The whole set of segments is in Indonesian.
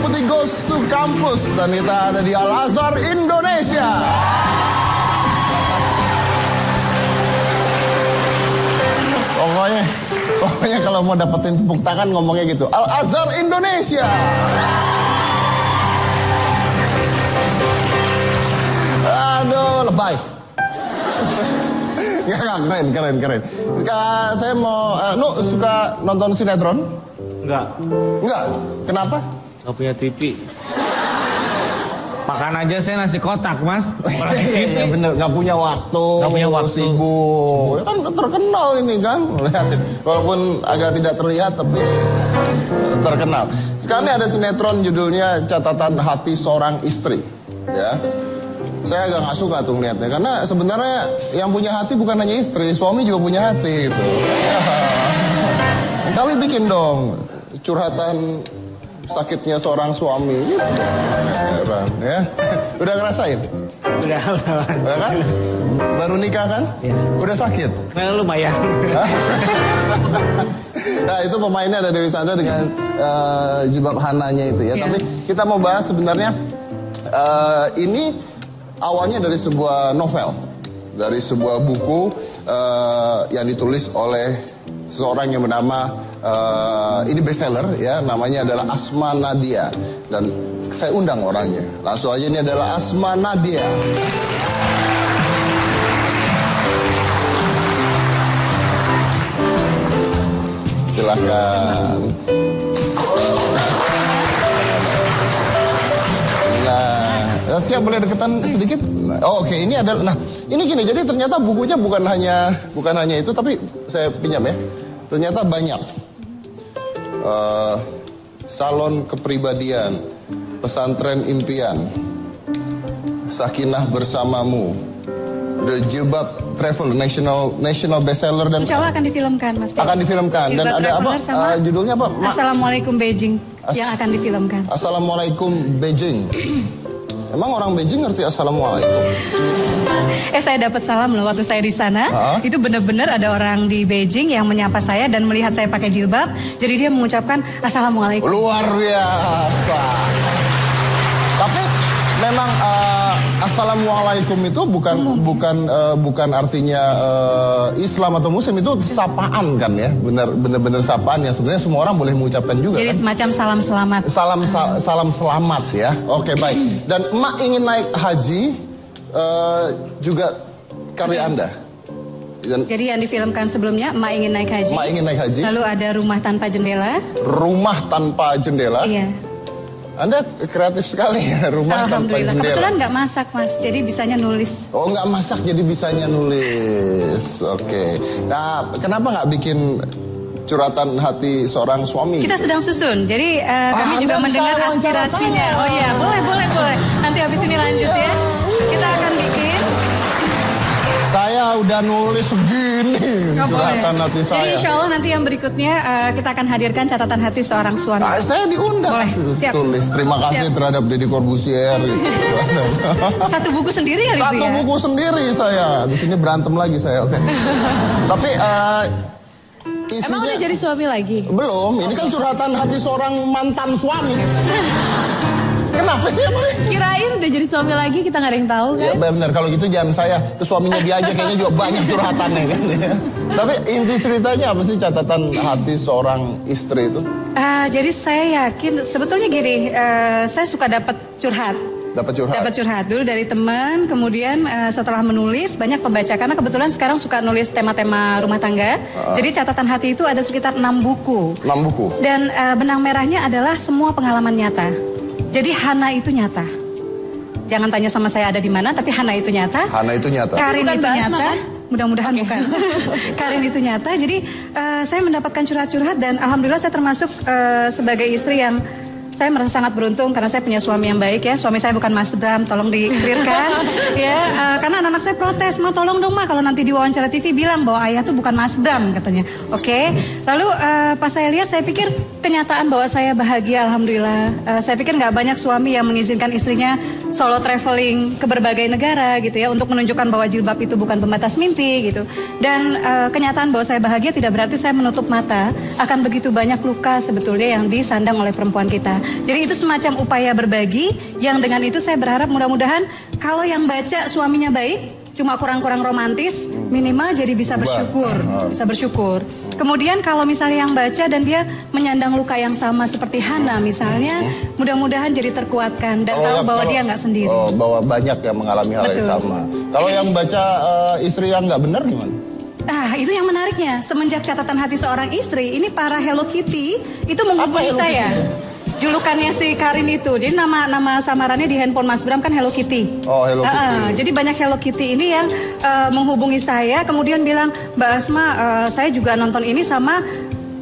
mengikuti Ghost to Campus dan kita ada di Al-Azhar Indonesia. Pokoknya kalau mau dapetin tepuk tangan ngomongnya gitu, Al-Azhar Indonesia. Aduh, lebay. Nggak, keren. Saya mau, lu suka nonton sinetron? Enggak? Kenapa? Nggak punya TV. Makan aja saya nasi kotak, Mas. Iya bener, nggak punya waktu, sibuk. Ya kan terkenal ini kan, lihatin. Walaupun agak tidak terlihat tapi terkenal. Sekarang ini ada sinetron judulnya Catatan Hati Seorang Istri. Ya, saya agak nggak suka tuh ngeliatnya, karena sebenarnya yang punya hati bukan hanya istri, suami juga punya hati gitu. Kali bikin dong curhatan sakitnya seorang suami gitu. Ya. Udah ngerasain? Udah kan? Baru nikah kan? Ya. Udah sakit? Lumayan. Nah itu pemainnya ada Dewi Sandra dengan jilbab Hananya itu ya. Tapi kita mau bahas sebenarnya ini awalnya dari sebuah novel, dari sebuah buku yang ditulis oleh seseorang yang bernama ini bestseller ya, namanya adalah Asma Nadia, dan saya undang orangnya langsung aja. Ini adalah Asma Nadia. Silahkan. Saskia boleh deketan sedikit? Oh, oke. Ini adalah, nah ini gini, jadi ternyata bukunya bukan hanya itu, tapi saya pinjam ya. Ternyata banyak salon kepribadian, pesantren impian, Sakinah bersamamu, The Jilbab Travel, national bestseller, dan insya Allah akan difilmkan, Mas. Akan difilmkan. Dan ada apa? Judulnya apa? Assalamualaikum Beijing yang akan difilmkan. Assalamualaikum Beijing. Emang orang Beijing ngerti assalamualaikum? Saya dapat salam loh waktu saya di sana. Itu benar-benar ada orang di Beijing yang menyapa saya dan melihat saya pakai jilbab. Jadi dia mengucapkan assalamualaikum. Luar biasa. Tapi memang assalamualaikum itu bukan artinya Islam atau Muslim, itu sapaan kan ya, benar-benar sapaan yang sebenarnya semua orang boleh mengucapkan juga. Jadi kan? Semacam salam selamat. Salam selamat ya. Oke, baik. Dan emak ingin naik haji juga karya Anda. Jadi yang difilmkan sebelumnya emak ingin naik haji. Emak ingin naik haji. Lalu ada rumah tanpa jendela. Rumah tanpa jendela. Iya. Anda kreatif sekali ya, rumah tanpa jendela. Kebetulan nggak masak, Mas, jadi bisanya nulis. Oh, nggak masak jadi bisanya nulis. Oke. Nah, kenapa nggak bikin curhatan hati seorang suami? Kita sedang susun, jadi kami juga mendengar aspirasinya. Oh iya, boleh. Nanti habis ini lanjut ya. Kita akan bikin. Saya udah nulis segini curhatan hati saya. Jadi insya Allah nanti yang berikutnya kita akan hadirkan catatan hati seorang suami. Saya diundang. Boleh, siap. Tulis terima kasih terhadap Deddy Corbuzier gitu. Satu buku sendiri kali itu ya? Satu buku sendiri saya. Di sini berantem lagi saya. Oke. Tapi isinya... Emang udah jadi suami lagi? Belum. Ini kan curhatan hati seorang mantan suami. Kenapa sih emang? Kirain udah jadi suami lagi, kita gak ada yang tahu kan? Ya benar, kalau gitu jangan saya, ke suaminya dia aja kayaknya juga banyak curhatannya kan. Tapi inti ceritanya apa sih catatan hati seorang istri itu? Jadi saya yakin, sebetulnya gini, saya suka dapat curhat. Dapat curhat dulu dari teman, kemudian setelah menulis banyak pembaca, karena kebetulan sekarang suka nulis tema-tema rumah tangga. Jadi catatan hati itu ada sekitar 6 buku. 6 buku. Dan benang merahnya adalah semua pengalaman nyata. Jadi Hana itu nyata. Jangan tanya sama saya ada di mana, tapi Hana itu nyata. Hana itu nyata. Karin itu nyata. Mudah-mudahan bukan. Karin itu nyata. Jadi saya mendapatkan curhat-curhat dan alhamdulillah saya termasuk sebagai istri yang saya merasa sangat beruntung karena saya punya suami yang baik ya. Suami saya bukan Mas Bram, tolong di-clearkan ya. Karena anak-anak saya protes, "Ma tolong dong Ma, kalau nanti di wawancara TV bilang bahwa ayah tuh bukan Mas Bram," katanya. Oke. Lalu pas saya lihat saya pikir kenyataan bahwa saya bahagia, alhamdulillah. Saya pikir nggak banyak suami yang mengizinkan istrinya solo traveling ke berbagai negara gitu ya, untuk menunjukkan bahwa jilbab itu bukan pembatas mimpi gitu. Dan kenyataan bahwa saya bahagia tidak berarti saya menutup mata akan begitu banyak luka sebetulnya yang disandang oleh perempuan kita. Jadi itu semacam upaya berbagi yang dengan itu saya berharap mudah-mudahan kalau yang baca suaminya baik, cuma kurang-kurang romantis, minimal jadi bisa bersyukur. Kemudian kalau misalnya yang baca dan dia menyandang luka yang sama seperti Hana misalnya, mudah-mudahan jadi terkuatkan dan tahu bahwa dia nggak sendiri. Oh, bahwa banyak yang mengalami hal yang sama. Kalau yang baca istri yang nggak benar gimana? Nah, itu yang menariknya. Semenjak catatan hati seorang istri, ini para Hello Kitty itu menghubungi saya. Julukannya si Karin itu, jadi nama samarannya di handphone Mas Bram kan Hello Kitty. Oh, Hello Kitty. Jadi banyak Hello Kitty ini yang menghubungi saya, kemudian bilang, Mbak Asma, saya juga nonton ini sama,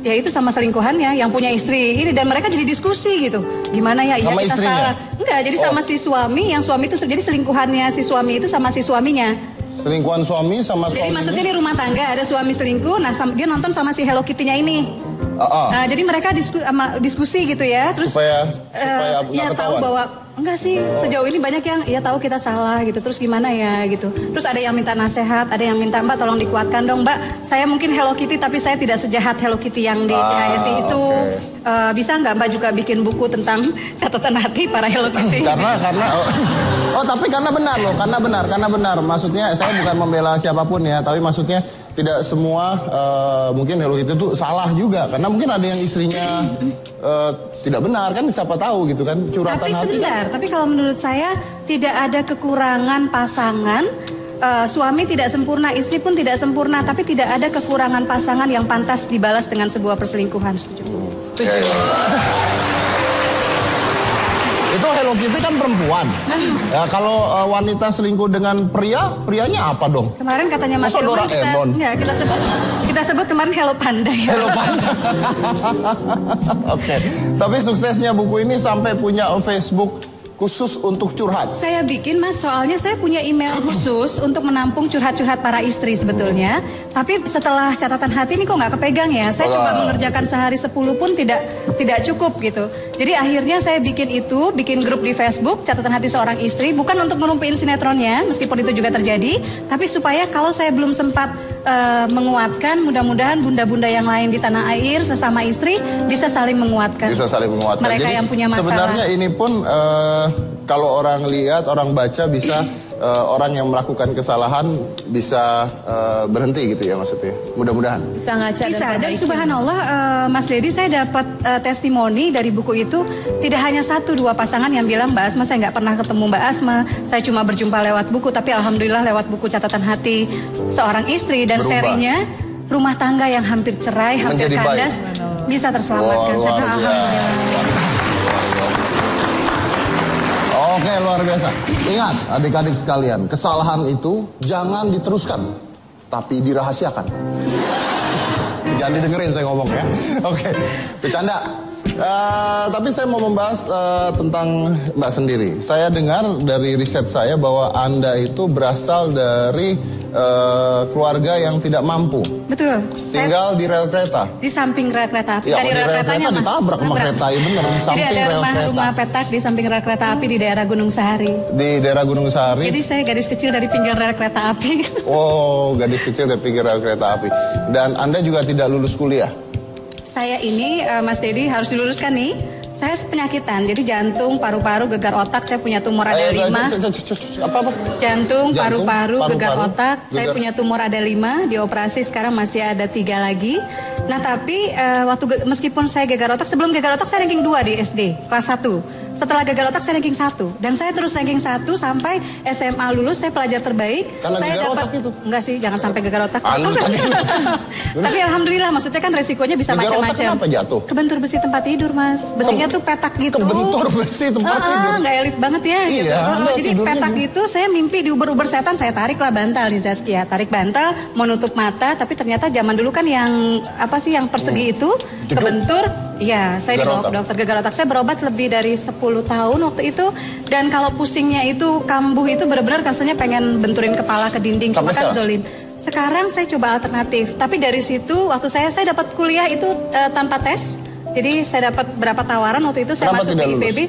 ya itu sama selingkuhannya yang punya istri ini, dan mereka jadi diskusi gitu. Gimana ya? Iya kita istrinya? Salah. Enggak, jadi sama si suami, yang suami itu jadi selingkuhannya si suami itu sama si suaminya. Selingkuhan suami sama suaminya. Jadi maksudnya di rumah tangga ada suami selingkuh, nah dia nonton sama si Hello Kitty-nya ini. Nah, jadi mereka diskusi gitu ya, terus supaya ya tahu bahwa enggak sih, sejauh ini banyak yang ya tahu kita salah gitu, terus gimana ya gitu. Terus ada yang minta nasihat, ada yang minta, Mbak tolong dikuatkan dong Mbak, saya mungkin Hello Kitty tapi saya tidak sejahat Hello Kitty yang di CHSI itu. Bisa nggak Mbak juga bikin buku tentang catatan hati para Hello Kitty? karena tapi karena benar. Maksudnya saya bukan membela siapapun ya, tapi maksudnya tidak semua mungkin Hello Kitty itu salah juga, karena mungkin ada yang istrinya tidak benar kan, siapa tahu gitu kan, curhatan tapi hati. Sebentar, tapi kalau menurut saya tidak ada kekurangan pasangan. Suami tidak sempurna, istri pun tidak sempurna, tapi tidak ada kekurangan pasangan yang pantas dibalas dengan sebuah perselingkuhan. Setuju. Itu Hello Kitty kan perempuan. Ya, kalau wanita selingkuh dengan prianya apa dong? Kemarin katanya Mas Hilman kita sebut kemarin Hello Panda ya. Hello Panda. Oke. Tapi suksesnya buku ini sampai punya Facebook khusus untuk curhat. Saya bikin Mas, soalnya saya punya email khusus untuk menampung curhat-curhat para istri sebetulnya. Tapi setelah catatan hati ini kok nggak kepegang ya. Saya coba mengerjakan sehari 10 pun tidak cukup gitu. Jadi akhirnya saya bikin grup di Facebook catatan hati seorang istri, bukan untuk merumpiin sinetronnya, meskipun itu juga terjadi, tapi supaya kalau saya belum sempat menguatkan, mudah-mudahan bunda-bunda yang lain di tanah air sesama istri bisa saling menguatkan. Mereka jadi, yang punya masalah. Sebenarnya ini pun kalau orang lihat, orang baca bisa orang yang melakukan kesalahan bisa berhenti gitu ya maksudnya. Mudah-mudahan. Bisa ngaca dan subhanallah Mas Dedi, saya dapat testimoni dari buku itu, tidak hanya 1-2 pasangan yang bilang, Mbak Asma saya nggak pernah ketemu Mbak Asma, saya cuma berjumpa lewat buku, tapi alhamdulillah lewat buku catatan hati seorang istri dan serinya rumah tangga yang hampir cerai, hampir kandas bisa terselamatkan. Alhamdulillah. Oke, luar biasa. Ingat adik-adik sekalian, kesalahan itu jangan diteruskan, tapi dirahasiakan. Jangan didengerin saya ngomong ya. Oke, bercanda. Tapi saya mau membahas tentang Mbak sendiri. Saya dengar dari riset saya bahwa Anda itu berasal dari keluarga yang tidak mampu. Betul. Tinggal di rel kereta. Di samping rel kereta api. Ya, dari rel keretanya Mas. Ditabrak sama kereta, ya benar. Di samping Jadi ada rel kereta. rumah petak di samping rel kereta api di daerah Gunung Sahari. Di daerah Gunung Sahari. Jadi saya gadis kecil dari pinggir rel kereta api. Oh, gadis kecil dari pinggir rel kereta api. Dan Anda juga tidak lulus kuliah? Saya ini, Mas Dedi, harus diluruskan nih. Saya penyakitan, jadi jantung, paru-paru, gegar otak. Saya punya tumor ada 5. Apa? Jantung, paru-paru, gegar otak. Saya punya tumor ada 5, dioperasi sekarang masih ada 3 lagi. Nah tapi meskipun saya gegar otak, sebelum gegar otak saya ranking 2 di SD, kelas 1. Setelah gagal otak saya ranking 1. Dan saya terus ranking 1 sampai SMA lulus, saya pelajar terbaik. Karena saya gagal dapat, otak itu? Enggak sih, jangan sampai gagal otak. Tapi alhamdulillah, maksudnya kan resikonya bisa macam-macam. Gagal otak kenapa jatuh? Kebentur besi tempat tidur, Mas. Besinya tuh petak gitu. Kebentur besi tempat tidur? Nggak elit banget ya. Iya, gitu. Jadi petak gitu, saya mimpi diuber-uber setan, saya tarik lah bantal nih Zaskia. Tarik bantal, mau nutup mata, tapi ternyata zaman dulu kan yang yang persegi itu, kebentur. Iya, saya di dokter gagal otak. Saya berobat lebih dari 10 tahun waktu itu. Dan kalau pusingnya itu kambuh itu benar-benar rasanya pengen benturin kepala ke dinding. Cuma kan zolim. Sekarang saya coba alternatif. Tapi dari situ waktu saya dapat kuliah itu tanpa tes. Jadi saya dapat berapa tawaran waktu itu saya Kenapa masuk tidak di IPB.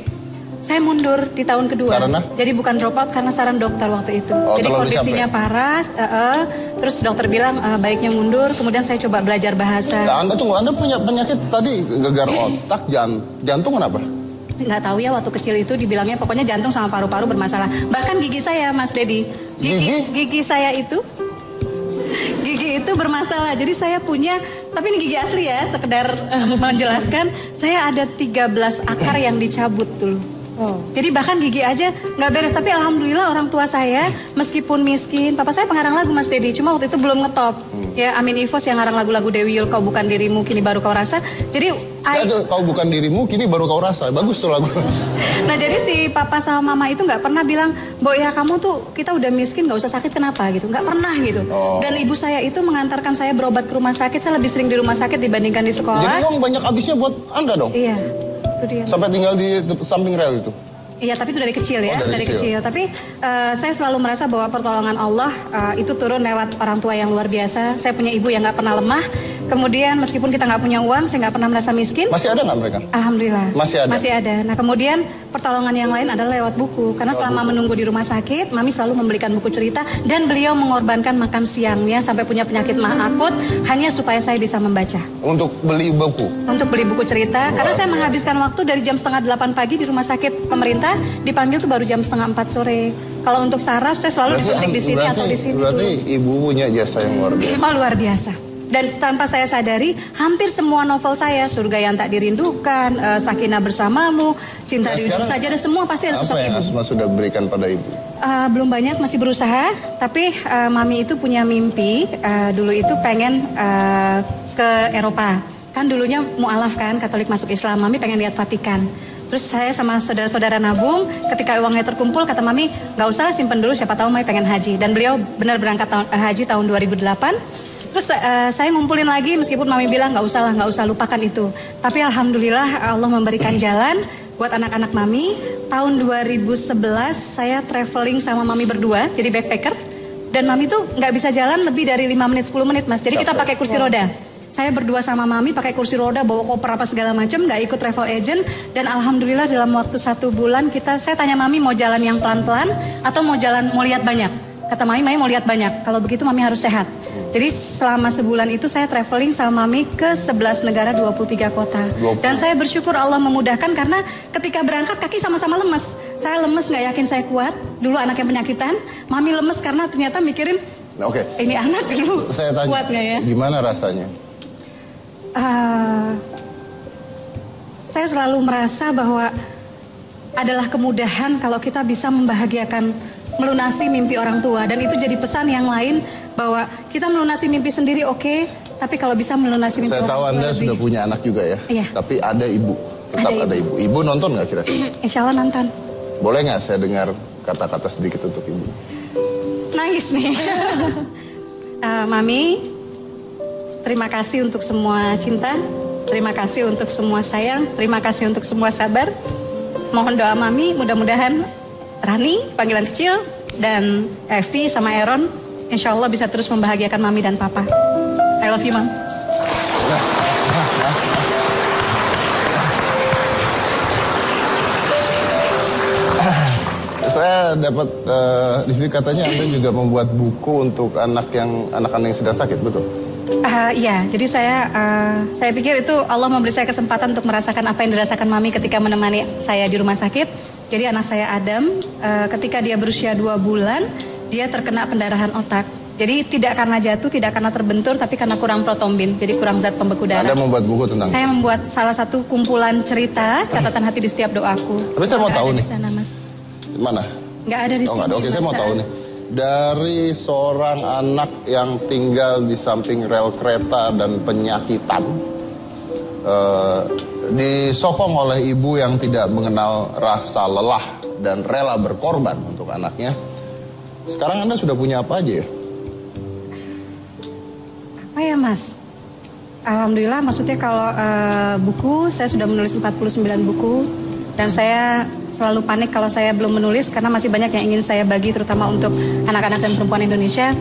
Saya mundur di tahun kedua. Karena? Jadi bukan drop out karena saran dokter waktu itu. Oh, jadi kondisinya parah. Terus dokter bilang baiknya mundur. Kemudian saya coba belajar bahasa. Nah, Anda punya penyakit tadi gegar otak, jantung kenapa? Nggak tahu ya, waktu kecil itu dibilangnya pokoknya jantung sama paru-paru bermasalah. Bahkan gigi saya, Mas Dedi. Gigi saya itu gigi itu bermasalah. Jadi saya punya, tapi ini gigi asli ya, sekedar menjelaskan, saya ada 13 akar yang dicabut dulu. Jadi bahkan gigi aja nggak beres. Tapi alhamdulillah orang tua saya meskipun miskin, papa saya pengarang lagu Mas Dedi, cuma waktu itu belum ngetop. Ya Amin Ivos yang ngarang lagu-lagu Dewi Yul, Kau Bukan Dirimu Kini Baru Kau Rasa. Jadi Kau Bukan Dirimu Kini Baru Kau Rasa, bagus tuh lagu. Nah jadi si papa sama mama itu nggak pernah bilang, Bo ya kamu tuh kita udah miskin nggak usah sakit kenapa gitu, nggak pernah gitu. Dan ibu saya itu mengantarkan saya berobat ke rumah sakit, saya lebih sering di rumah sakit dibandingkan di sekolah. Jadi uang banyak habisnya buat Anda dong? Iya. Itu dia. Sampai tinggal di samping rel itu? Iya, tapi itu dari kecil ya, dari kecil. Tapi saya selalu merasa bahwa pertolongan Allah itu turun lewat orang tua yang luar biasa. Saya punya ibu yang nggak pernah lemah. Kemudian meskipun kita nggak punya uang, saya nggak pernah merasa miskin. Masih ada nggak mereka? Alhamdulillah. Masih ada. Nah kemudian pertolongan yang lain adalah lewat buku. Karena selama menunggu di rumah sakit, Mami selalu membelikan buku cerita. Dan beliau mengorbankan makan siangnya sampai punya penyakit mah akut hanya supaya saya bisa membaca. Untuk beli buku? Untuk beli buku cerita. Karena saya menghabiskan waktu dari jam 7:30 pagi di rumah sakit pemerintah, dipanggil tuh baru jam 3:30 sore. Kalau untuk saraf saya selalu disuntik di sini atau di sini. Berarti ibu punya jasa yang luar biasa. Oh luar biasa. Dan tanpa saya sadari, hampir semua novel saya, Surga Yang Tak Dirindukan, Sakinah Bersamamu, Cinta di Ujung Saja, dan semua pasti ada sosok ibu. Apa yang Asma sudah berikan pada ibu? Belum banyak, masih berusaha. Tapi Mami itu punya mimpi, dulu itu pengen ke Eropa. Kan dulunya mu'alaf kan, Katolik masuk Islam. Mami pengen lihat Vatikan. Terus saya sama saudara-saudara nabung, ketika uangnya terkumpul, kata Mami, nggak usah lah simpen dulu, siapa tahu Mami pengen haji. Dan beliau benar berangkat haji tahun 2008. Terus saya ngumpulin lagi, meskipun Mami bilang nggak usah lupakan itu. Tapi alhamdulillah Allah memberikan jalan buat anak-anak Mami. Tahun 2011 saya traveling sama Mami berdua, jadi backpacker. Dan Mami tuh nggak bisa jalan lebih dari 5 menit, 10 menit Mas. Jadi kita pakai kursi roda. Saya berdua sama Mami pakai kursi roda, bawa koper apa segala macam, nggak ikut travel agent. Dan alhamdulillah dalam waktu 1 bulan saya tanya Mami mau jalan yang pelan-pelan atau mau lihat banyak. Kata Mami mau lihat banyak. Kalau begitu Mami harus sehat. Jadi selama sebulan itu saya traveling sama Mami ke 11 negara 23 kota. Dan saya bersyukur Allah memudahkan karena ketika berangkat kaki sama-sama lemes. Saya lemes nggak yakin saya kuat. Dulu anak yang penyakitan. Mami lemes karena ternyata mikirin ini anak dulu saya tanya, kuat nggak ya? Gimana rasanya? Saya selalu merasa bahwa adalah kemudahan kalau kita bisa membahagiakan, melunasi mimpi orang tua. Dan itu jadi pesan yang lain bahwa kita melunasi mimpi sendiri tapi kalau bisa melunasi mimpi orang tua. Saya tahu Anda sudah punya anak juga ya. Iya. Tapi ada ibu, tetap ada ibu. Ibu nonton nggak kira-kira? Insya Allah nonton. Boleh nggak saya dengar kata-kata sedikit untuk ibu? Nangis nih. Mami, terima kasih untuk semua cinta, terima kasih untuk semua sayang, terima kasih untuk semua sabar. Mohon doa Mami, mudah-mudahan Rani, panggilan kecil, dan Evi sama Aaron, insya Allah bisa terus membahagiakan Mami dan Papa. I love you, Mam. Saya dapat review katanya Anda juga membuat buku untuk anak-anak yang sedang sakit, betul? Iya, jadi saya pikir itu Allah memberi saya kesempatan untuk merasakan apa yang dirasakan Mami ketika menemani saya di rumah sakit. Jadi anak saya Adam, ketika dia berusia 2 bulan, dia terkena pendarahan otak. Jadi tidak karena jatuh, tidak karena terbentur, tapi karena kurang protombin, jadi kurang zat pembeku darah. Anda membuat buku tentang? Saya membuat salah satu kumpulan cerita, catatan hati di setiap doaku. Tapi saya mau tahu nih. Sana, Mas. Mana? Nggak ada di sini. Nggak ada. Oke, saya mau tahu nih. Dari seorang anak yang tinggal di samping rel kereta dan penyakitan, disokong oleh ibu yang tidak mengenal rasa lelah dan rela berkorban untuk anaknya. Sekarang Anda sudah punya apa aja ya? Apa ya Mas? Alhamdulillah, maksudnya kalau buku, saya sudah menulis 49 buku. Dan saya selalu panik kalau saya belum menulis karena masih banyak yang ingin saya bagi, terutama untuk anak-anak dan perempuan Indonesia.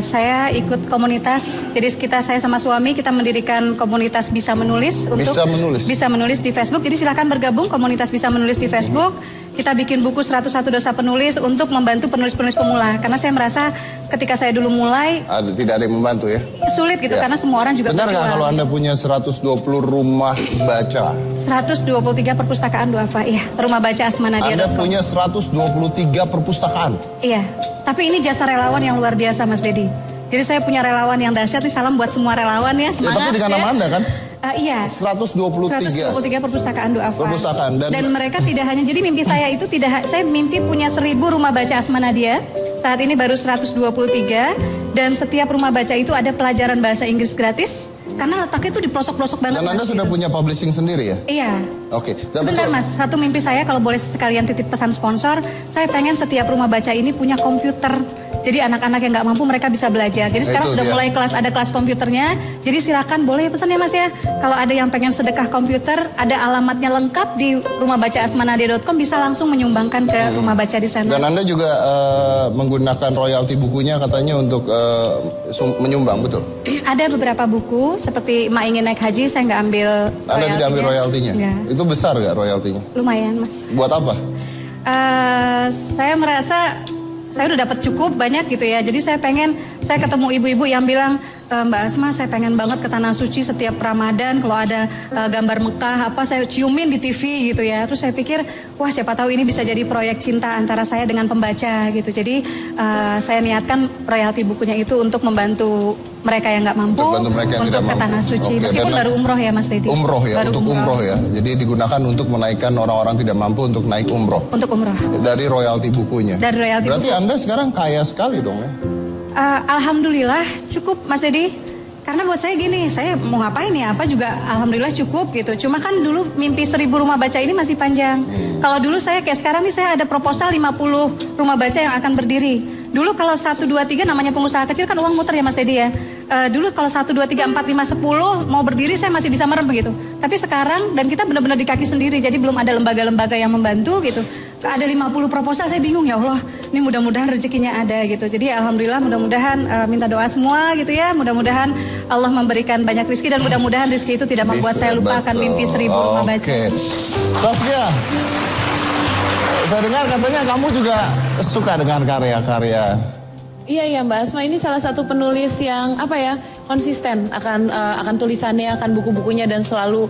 Saya ikut komunitas, jadi saya sama suami kita mendirikan komunitas Bisa Menulis untuk Bisa Menulis di Facebook. Jadi silakan bergabung komunitas Bisa Menulis di Facebook. Kita bikin buku 101 dosa penulis untuk membantu penulis-penulis pemula. Karena saya merasa ketika saya dulu mulai tidak ada yang membantu ya. Sulit gitu karena semua orang juga. Benar nggak kalau Anda punya 120 rumah baca? 123 perpustakaan duafa, iya. Rumah baca asmanadia.com. Anda punya 123 perpustakaan? Iya. Tapi ini jasa relawan yang luar biasa, Mas Dedi. Jadi saya punya relawan yang dahsyat. Nih salam buat semua relawan ya. Semangat, tapi dengan nama Anda kan? Iya. 123 perpustakaan duafa. Perpustakaan dan mereka tidak hanya, jadi mimpi saya itu saya mimpi punya 1000 rumah baca Asmanadia. Saat ini baru 123 dan setiap rumah baca itu ada pelajaran bahasa Inggris gratis. Karena letaknya itu di pelosok-pelosok banget. Dan Anda sudah punya publishing sendiri ya? Iya. Oke. Sebentar Mas, satu mimpi saya kalau boleh sekalian titip pesan sponsor, saya pengen setiap rumah baca ini punya komputer. Jadi anak-anak yang nggak mampu mereka bisa belajar. Jadi sekarang sudah mulai ada kelas komputernya. Jadi silakan boleh pesan ya Mas ya. Kalau ada yang pengen sedekah komputer, ada alamatnya lengkap di rumahbacaasmanadia.com, bisa langsung menyumbangkan ke rumah baca di sana. Dan Anda juga menggunakan royalti bukunya katanya untuk menyumbang, betul? Ada beberapa buku seperti Mak Ingin Naik Haji, saya nggak ambil royaltinya. Anda tidak ambil royaltinya? Enggak. Itu besar nggak royaltinya? Lumayan Mas. Buat apa? Saya merasa saya udah dapat cukup banyak gitu ya. Jadi saya ketemu ibu-ibu yang bilang, Mbak Asma, saya pengen banget ke Tanah Suci setiap Ramadan. Kalau ada gambar Mekah saya ciumin di TV gitu ya. Terus saya pikir, wah siapa tahu ini bisa jadi proyek cinta antara saya dengan pembaca gitu. Jadi saya niatkan royalti bukunya itu untuk membantu mereka yang nggak mampu, untuk ke Tanah Suci. Meskipun baru umroh ya Mas Dedi. Umroh ya, untuk umroh ya. Jadi digunakan untuk menaikkan orang-orang tidak mampu untuk naik umroh. Untuk umroh. Dari royalti bukunya. Dari royalti. Berarti Anda sekarang kaya sekali dong ya? Alhamdulillah cukup Mas Dedi. Karena buat saya gini, saya mau ngapain ya, apa juga alhamdulillah cukup gitu. Cuma kan dulu mimpi 1000 rumah baca ini masih panjang. Kalau dulu saya kayak sekarang nih, saya ada proposal 50 rumah baca yang akan berdiri. Dulu kalau 1, 2, 3 namanya pengusaha kecil kan uang muter ya Mas Dedi ya. Dulu kalau 1, 2, 3, 4, 5, 10 mau berdiri saya masih bisa merem begitu. Tapi sekarang dan kita benar-benar di kaki sendiri, jadi belum ada lembaga-lembaga yang membantu gitu. Ada 50 proposal, saya bingung ya Allah. Ini mudah-mudahan rezekinya ada gitu. Jadi alhamdulillah, mudah-mudahan minta doa semua gitu ya. Mudah-mudahan Allah memberikan banyak rezeki dan mudah-mudahan rezeki itu tidak membuat saya lupakan mimpi 1000 rumah baca. Oke. Saskia, saya dengar katanya kamu juga suka dengan karya-karya. Iya Mbak Asma, ini salah satu penulis yang konsisten akan tulisannya, akan buku-bukunya dan selalu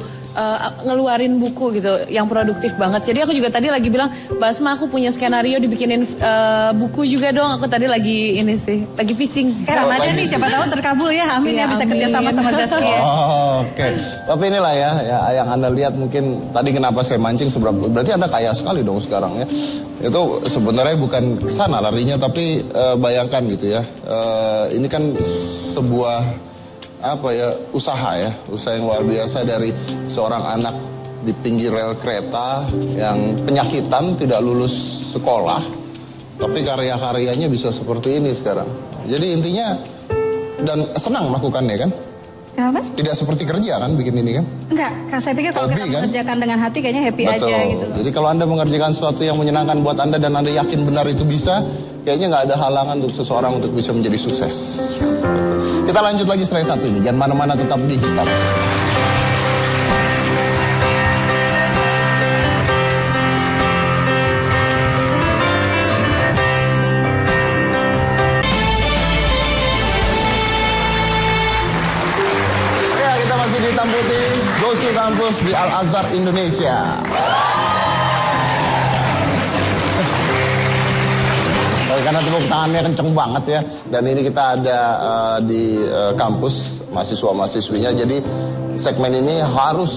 ngeluarin buku gitu yang produktif banget. Jadi aku juga tadi lagi bilang, Mbak Asma aku punya skenario dibikinin buku juga dong. Aku tadi lagi lagi pitching. Ramadan nih siapa tahu terkabul ya, amin ya, bisa kerja sama Zaskia. Oke. Tapi inilah ya yang Anda lihat mungkin tadi kenapa saya mancing berarti Anda kaya sekali dong sekarang ya. Itu sebenarnya bukan ke sana larinya, tapi bayangkan gitu ya. Ini kan sebuah usaha yang luar biasa dari seorang anak di pinggir rel kereta yang penyakitan, tidak lulus sekolah, tapi karya-karyanya bisa seperti ini sekarang. Jadi intinya, dan senang melakukannya kan? Kenapa Mas? Tidak seperti kerja kan bikin ini kan? Enggak, karena saya pikir kalau kita mengerjakan dengan hati kayaknya happy Betul. aja gitu loh. Jadi kalau Anda mengerjakan sesuatu yang menyenangkan buat Anda dan Anda yakin benar itu bisa, kayaknya nggak ada halangan untuk seseorang untuk bisa menjadi sukses. Kita lanjut lagi setelah satu ini, jangan mana-mana, tetap di Hitam. Ya, kita masih di Hitam Putih, Goes to Campus di Al-Azhar Indonesia. Karena tepuk tangannya kenceng banget ya. Dan ini kita ada di kampus mahasiswa-mahasiswinya. Jadi segmen ini harus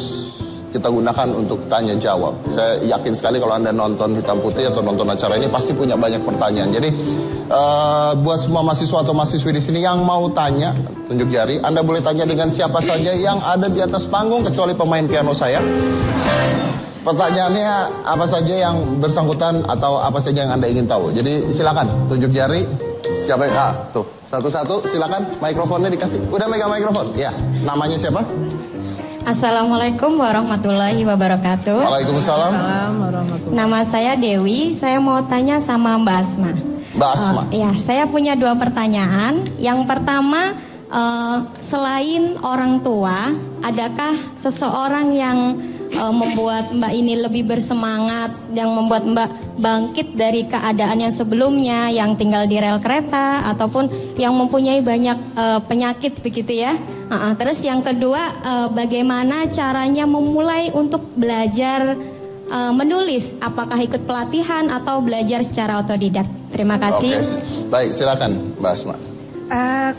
kita gunakan untuk tanya jawab. Saya yakin sekali kalau Anda nonton Hitam Putih atau nonton acara ini pasti punya banyak pertanyaan. Jadi buat semua mahasiswa atau mahasiswi di sini yang mau tanya, tunjuk jari. Anda boleh tanya dengan siapa saja yang ada di atas panggung kecuali pemain piano saya. Pertanyaannya apa saja yang bersangkutan atau apa saja yang Anda ingin tahu. Jadi silakan tunjuk jari. Siapa yang tuh satu-satu silakan, mikrofonnya dikasih. Udah megang mikrofon. Ya, namanya siapa? Assalamualaikum warahmatullahi wabarakatuh. Waalaikumsalam. Nama saya Dewi. Saya mau tanya sama Mbak Asma. Mbak Asma. Ya, saya punya 2 pertanyaan. Yang pertama, selain orang tua, adakah seseorang yang membuat Mbak ini lebih bersemangat, yang membuat Mbak bangkit dari keadaan yang sebelumnya, yang tinggal di rel kereta ataupun yang mempunyai banyak penyakit begitu ya? Terus yang kedua, bagaimana caranya memulai untuk belajar menulis? Apakah ikut pelatihan atau belajar secara otodidak? Terima kasih. Baik, silakan Mbak Asma.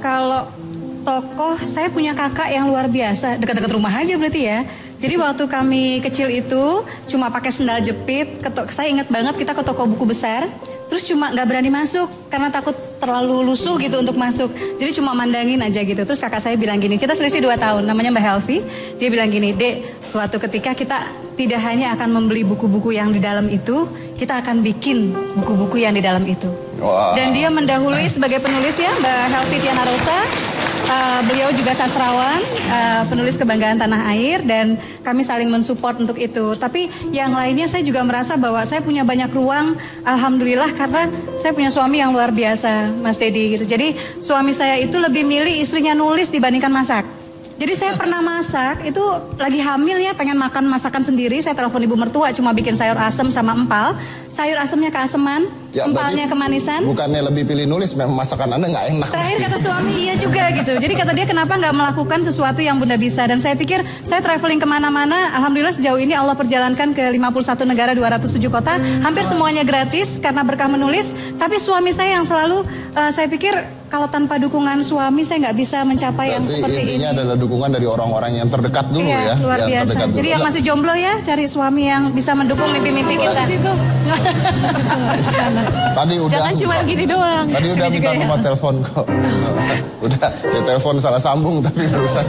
Kalau tokoh, saya punya kakak yang luar biasa, dekat-dekat rumah aja berarti ya. Jadi waktu kami kecil itu cuma pakai sendal jepit, saya ingat banget kita ke toko buku besar, terus cuma nggak berani masuk karena takut terlalu lusuh gitu untuk masuk. Jadi cuma mandangin aja gitu. Terus kakak saya bilang gini, kita selisih 2 tahun, namanya Mbak Helvi. Dia bilang gini, Dek, suatu ketika kita tidak hanya akan membeli buku-buku yang di dalam itu, kita akan bikin buku-buku yang di dalam itu. Wow. Dan dia mendahului sebagai penulis ya, Mbak Helvi Tiana Rosa. Beliau juga sastrawan, penulis kebanggaan tanah air, dan kami saling mensupport untuk itu. Tapi yang lainnya saya juga merasa bahwa saya punya banyak ruang, alhamdulillah, karena saya punya suami yang luar biasa, Mas Dedi gitu. Jadi suami saya itu lebih milih istrinya nulis dibandingkan masak. Jadi saya pernah masak, itu lagi hamil ya, pengen makan masakan sendiri. Saya telepon ibu mertua, cuma bikin sayur asem sama empal. Sayur asemnya keaseman, ya, empalnya kemanisan. Bukannya lebih pilih nulis, memang masakan Anda nggak enak. Terakhir kata suami iya juga gitu. Jadi kata dia, kenapa nggak melakukan sesuatu yang Bunda bisa. Dan saya pikir, saya traveling kemana-mana, alhamdulillah sejauh ini Allah perjalankan ke 51 negara, 207 kota. Hampir semuanya gratis karena berkah menulis. Tapi suami saya yang selalu, saya pikir kalau tanpa dukungan suami saya nggak bisa mencapai yang seperti ini. Intinya adalah dukungan dari orang-orang yang terdekat dulu ya. Luar biasa. Jadi yang masih jomblo ya, cari suami yang bisa mendukung mimpi-mimpi kita. Tadi udah. Jangan cuma gini doang. Tadi udah minta nomor telepon kok. Udah, ya telepon salah sambung tapi berusaha.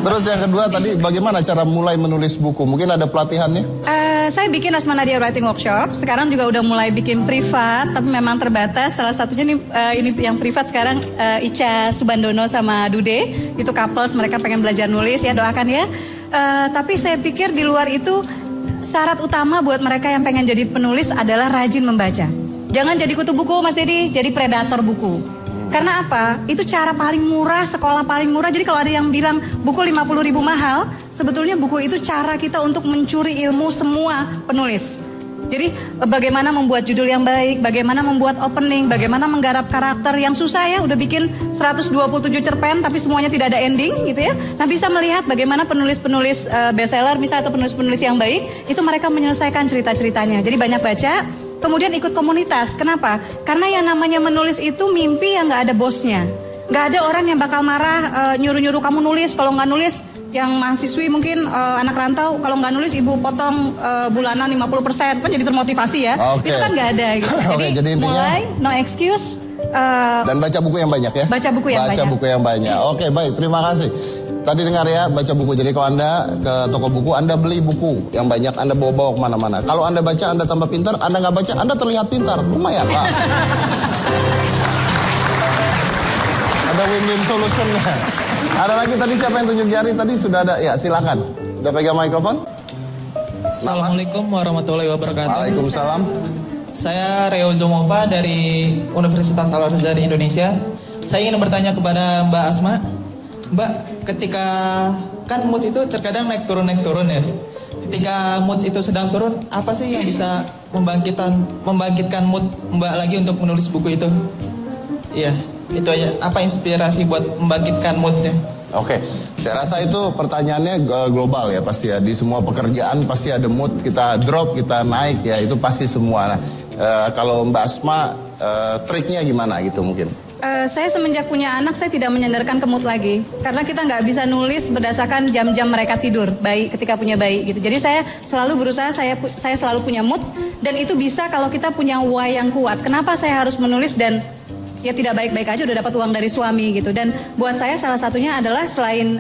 Terus yang kedua tadi, bagaimana cara mulai menulis buku? Mungkin ada pelatihannya? Saya bikin Asma Nadia Writing Workshop. Sekarang juga udah mulai bikin privat, tapi memang terbatas. Salah satunya ini yang privat sekarang, Ica Subandono sama Dude. Itu couples, mereka pengen belajar nulis ya, doakan ya. Tapi saya pikir di luar itu, syarat utama buat mereka yang pengen jadi penulis adalah rajin membaca. Jangan jadi kutu buku Mas Dedi, jadi predator buku. Karena apa? Itu cara paling murah, sekolah paling murah. Jadi kalau ada yang bilang buku 50.000 mahal, sebetulnya buku itu cara kita untuk mencuri ilmu semua penulis. Jadi bagaimana membuat judul yang baik, bagaimana membuat opening, bagaimana menggarap karakter yang susah ya, udah bikin 127 cerpen tapi semuanya tidak ada ending gitu ya. Nah bisa melihat bagaimana penulis-penulis bestseller bisa, atau penulis-penulis yang baik, itu mereka menyelesaikan cerita-ceritanya. Jadi banyak baca, kemudian ikut komunitas. Kenapa? Karena yang namanya menulis itu mimpi yang gak ada bosnya. Gak ada orang yang bakal marah nyuruh-nyuruh kamu nulis, kalau gak nulis. Yang mahasiswi mungkin anak rantau, kalau nggak nulis ibu potong bulanan 50%, kan jadi termotivasi ya. Itu kan nggak ada gitu. Jadi intinya, mulai no excuse. Dan baca buku yang banyak ya. Baca buku yang banyak. Baca buku yang banyak. Oke, baik, terima kasih. Tadi dengar ya, baca buku. Jadi kalau Anda ke toko buku, Anda beli buku yang banyak, Anda bawa-bawa kemana-mana. Kalau Anda baca, Anda tambah pintar. Anda nggak baca, Anda terlihat pintar. Lumayan lah. Ada win-win solutionnya. Ada lagi tadi, siapa yang tunjuk jari tadi? Sudah ada, ya silakan. Udah pegang mikrofon? Assalamualaikum warahmatullahi wabarakatuh. Waalaikumsalam. Saya Reo Zomova dari Universitas Al-Azhar Indonesia. Saya ingin bertanya kepada Mbak Asma. Mbak, ketika kan mood itu terkadang naik turun ya. Ketika mood itu sedang turun, apa sih yang bisa membangkitkan mood Mbak lagi untuk menulis buku itu? Iya. Itu aja, apa inspirasi buat membangkitkan moodnya? Oke, saya rasa itu pertanyaannya global ya pasti ya. Di semua pekerjaan pasti ada mood, kita drop, kita naik ya, itu pasti semua. Nah, kalau Mbak Asma, triknya gimana gitu mungkin? Saya semenjak punya anak, saya tidak menyandarkan ke mood lagi. Karena kita nggak bisa nulis berdasarkan jam-jam mereka tidur, bayi ketika punya bayi gitu. Jadi saya selalu berusaha, saya selalu punya mood. Dan itu bisa kalau kita punya why yang kuat. Kenapa saya harus menulis dan ya tidak baik-baik aja udah dapat uang dari suami gitu. Dan buat saya salah satunya adalah selain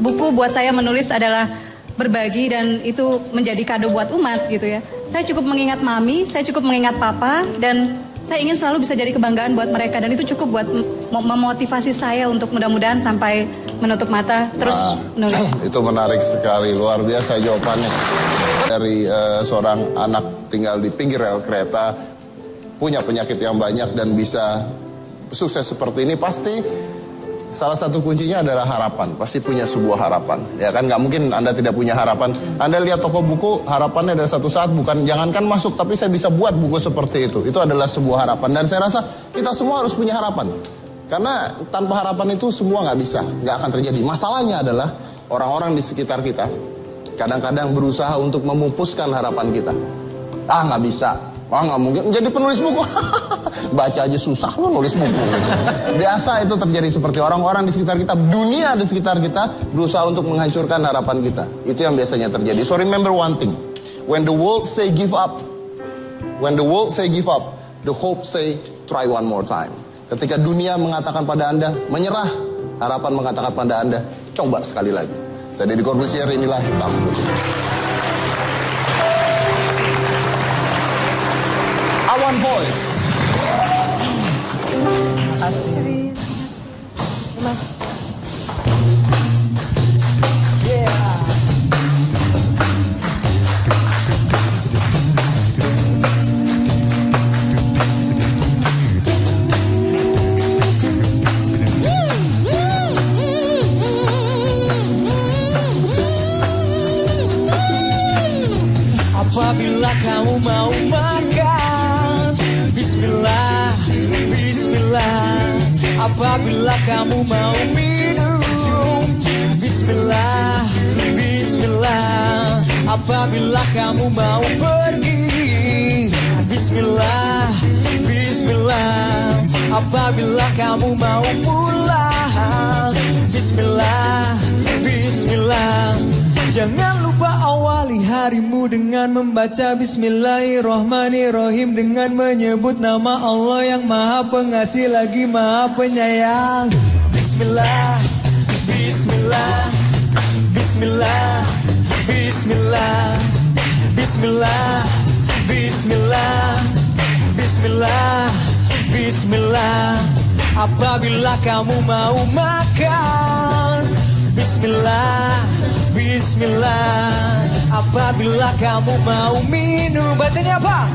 buku, buat saya menulis adalah berbagi, dan itu menjadi kado buat umat gitu ya. Saya cukup mengingat mami, saya cukup mengingat papa, dan saya ingin selalu bisa jadi kebanggaan buat mereka, dan itu cukup buat memotivasi saya untuk mudah-mudahan sampai menutup mata terus menulis. Itu menarik sekali, luar biasa jawabannya. Dari seorang anak tinggal di pinggir rel kereta, punya penyakit yang banyak dan bisa sukses seperti ini, pasti salah satu kuncinya adalah harapan. Pasti punya sebuah harapan. Ya kan, nggak mungkin Anda tidak punya harapan. Anda lihat toko buku, harapannya adalah satu saat bukan jangankan masuk, tapi saya bisa buat buku seperti itu. Itu adalah sebuah harapan. Dan saya rasa kita semua harus punya harapan. Karena tanpa harapan itu semua nggak bisa, nggak akan terjadi. Masalahnya adalah orang-orang di sekitar kita kadang-kadang berusaha untuk memupuskan harapan kita. Ah, nggak bisa. Ah, nggak mungkin menjadi penulis buku. Baca aja susah loh nulis buku gitu. Biasa itu terjadi seperti orang-orang di sekitar kita, dunia di sekitar kita berusaha untuk menghancurkan harapan kita. Itu yang biasanya terjadi. So remember one thing. When the world say give up, the hope say try one more time. Ketika dunia mengatakan pada Anda menyerah, harapan mengatakan pada Anda coba sekali lagi. Saya Deddy Corbuzier, inilah Hitam Putih. One voice. Apabila kamu mau makan, Bismillah, Bismillah. Apabila kamu mau minum, Bismillah, Bismillah. Apabila kamu mau pergi, Bismillah, Bismillah. Apabila kamu mau pulang, Bismillah, Bismillah. Jangan lupa awali harimu dengan membaca Bismillahirrohmanirrohim, dengan menyebut nama Allah yang Maha Pengasih lagi Maha Penyayang. Bismillah, Bismillah, Bismillah, Bismillah, Bismillah, Bismillah, Bismillah, Bismillah. Apabila kamu mau makan, Bismillah, Bismillah. Apabila kamu mau minum, bacanya apa?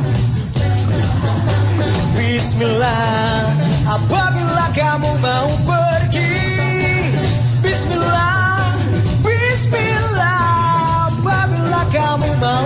Bismillah. Apabila kamu mau pergi, Bismillah, Bismillah. Apabila kamu mau